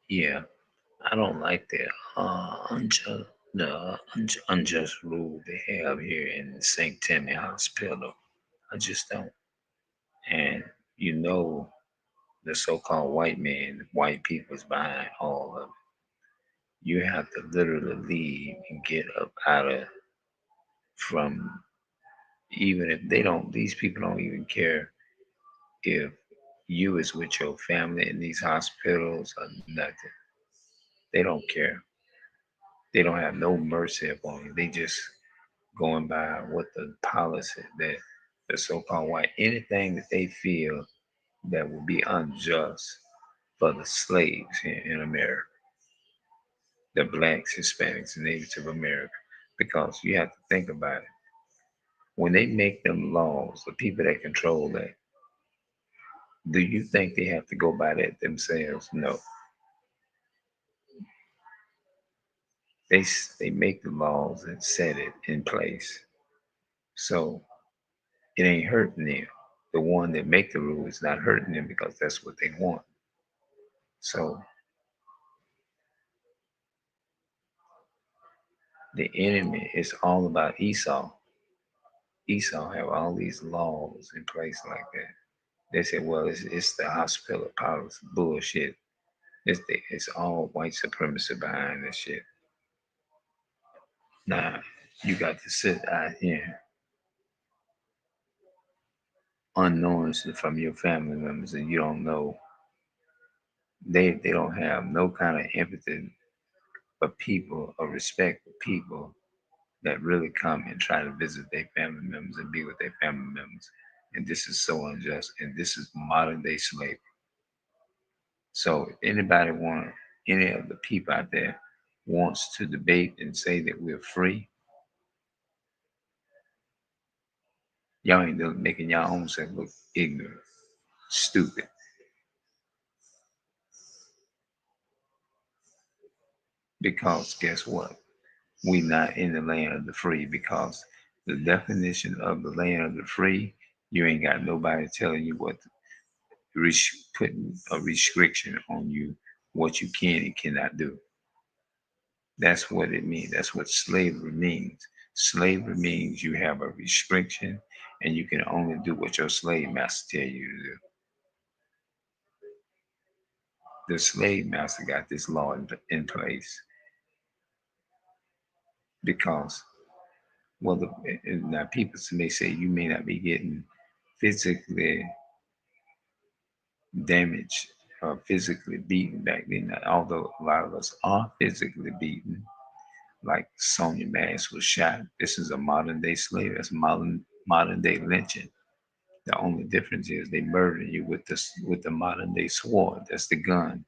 Yeah, I don't like the unjust rule they have here in St Tammy Hospital. I just don't. And you know, the so-called white man, white people is behind all of it. You have to literally leave and get up out of from, even if they don't, these people don't even care if you is with your family in these hospitals or nothing. They don't care. They don't have no mercy upon you. They just going by what the policy that the so-called white, anything that they feel that would be unjust for the slaves here in America, the blacks, Hispanics, and natives of America. Because you have to think about it. When they make them laws, the people that control that, do you think they have to go by that themselves? No. They make the laws and set it in place. So it ain't hurting them. The one that make the rule is not hurting them because that's what they want. So the enemy is all about Esau. Esau have all these laws in place like that. They say, well, it's the hospital policy bullshit. It's all white supremacy behind this shit. Nah, you got to sit out here unknowingly from your family members and you don't know. They don't have no kind of empathy for people or respect for people that really come and try to visit their family members and be with their family members. And this is so unjust. And this is modern day slavery. So if anybody want, any of the people out there wants to debate and say that we're free, y'all ain't making y'all own self look ignorant, stupid. Because guess what? We not in the land of the free because the definition of the land of the free, you ain't got nobody telling you what putting a restriction on you, what you can and cannot do. That's what it means. That's what slavery means. Slavery means you have a restriction and you can only do what your slave master tell you to do. The slave master got this law in place because, well, now people may say you may not be getting physically damaged or physically beaten back then, although a lot of us are physically beaten, like Sonia Mass was shot. This is a modern day slave. That's modern day lynching. The only difference is they murder you with the modern day sword. That's the gun.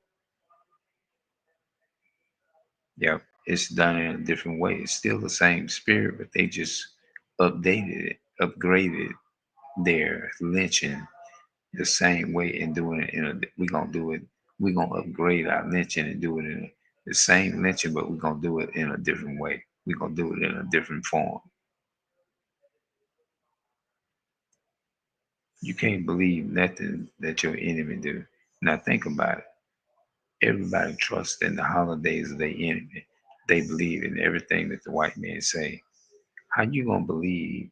Yep, it's done in a different way. It's still the same spirit, but they just updated it, upgraded their lynching the same way and doing it in a. We're gonna do it. We're gonna upgrade our lynching and do it in the same lynching, but we're gonna do it in a different way. We're gonna do it in a different form. You can't believe nothing that your enemy do. Now think about it. Everybody trusts in the holidays of their enemy. They believe in everything that the white man say. How you gonna believe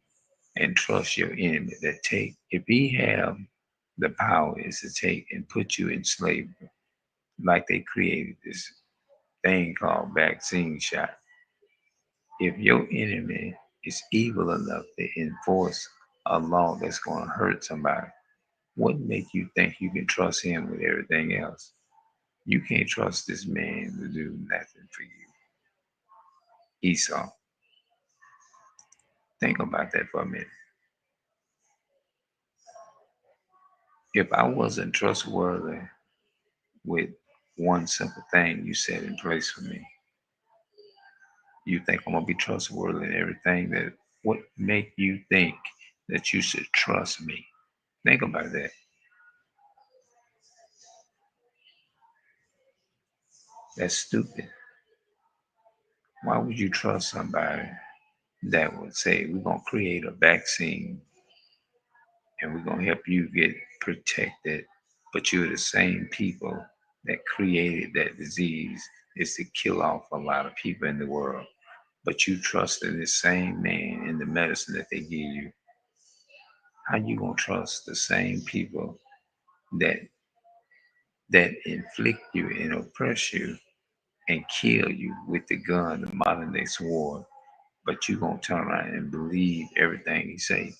and trust your enemy that take if he have the power is to take and put you in slavery, like they created this thing called vaccine shot. If your enemy is evil enough to enforce a law that's gonna hurt somebody, what make you think you can trust him with everything else? You can't trust this man to do nothing for you. Esau. Think about that for a minute. If I wasn't trustworthy with one simple thing you set in place for me, you think I'm gonna be trustworthy in everything that what make you think that you should trust me? Think about that. That's stupid. Why would you trust somebody that would say we're gonna create a vaccine and we're gonna help you get protected, but you're the same people. that created that disease is to kill off a lot of people in the world. But you trust in this same man in the medicine that they give you. How you gonna trust the same people that inflict you and oppress you and kill you with the gun, the modern day sword, but you gonna turn around and believe everything he say?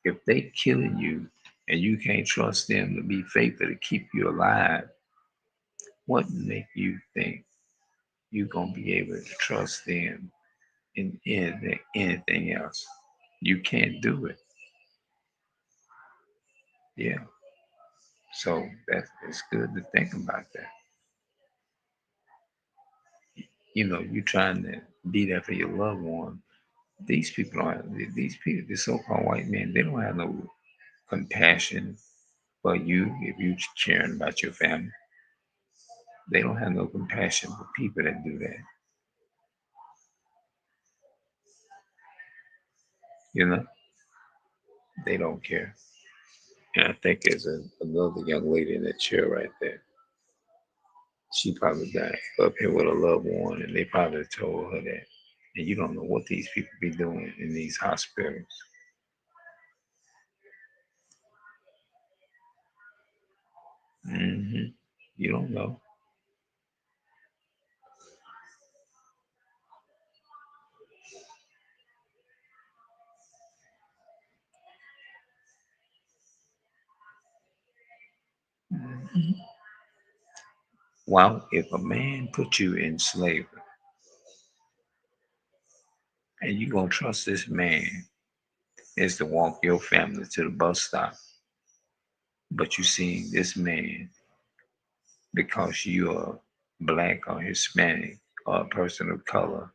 If they killing you and you can't trust them to be faithful to keep you alive, what make you think you gonna be able to trust them in anything else? You can't do it. Yeah. So that's it's good to think about that. You know, you trying to be there for your loved one. These people don't. These people, the so-called white men, they don't have no compassion for you if you caring about your family. They don't have no compassion for people that do that. You know, they don't care. And I think there's another young lady in that chair right there. She probably got up here with a loved one, and they probably told her that. And you don't know what these people be doing in these hospitals. You don't know. Mhm. Well, if a man put you in slavery and you gonna trust this man is to walk your family to the bus stop, but you see this man because you're black or Hispanic or a person of color,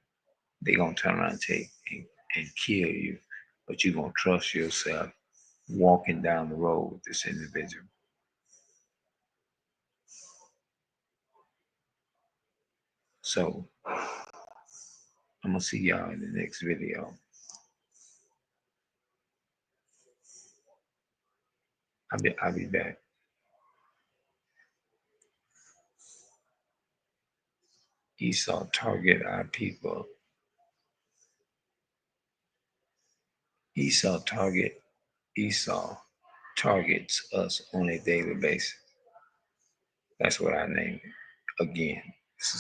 they gonna turn around and take and kill you, but you gonna trust yourself walking down the road with this individual. So I'm gonna see y'all in the next video. I'll be back. Esau target our people. Esau target Esau targets us on a daily basis. That's what I name it. Again,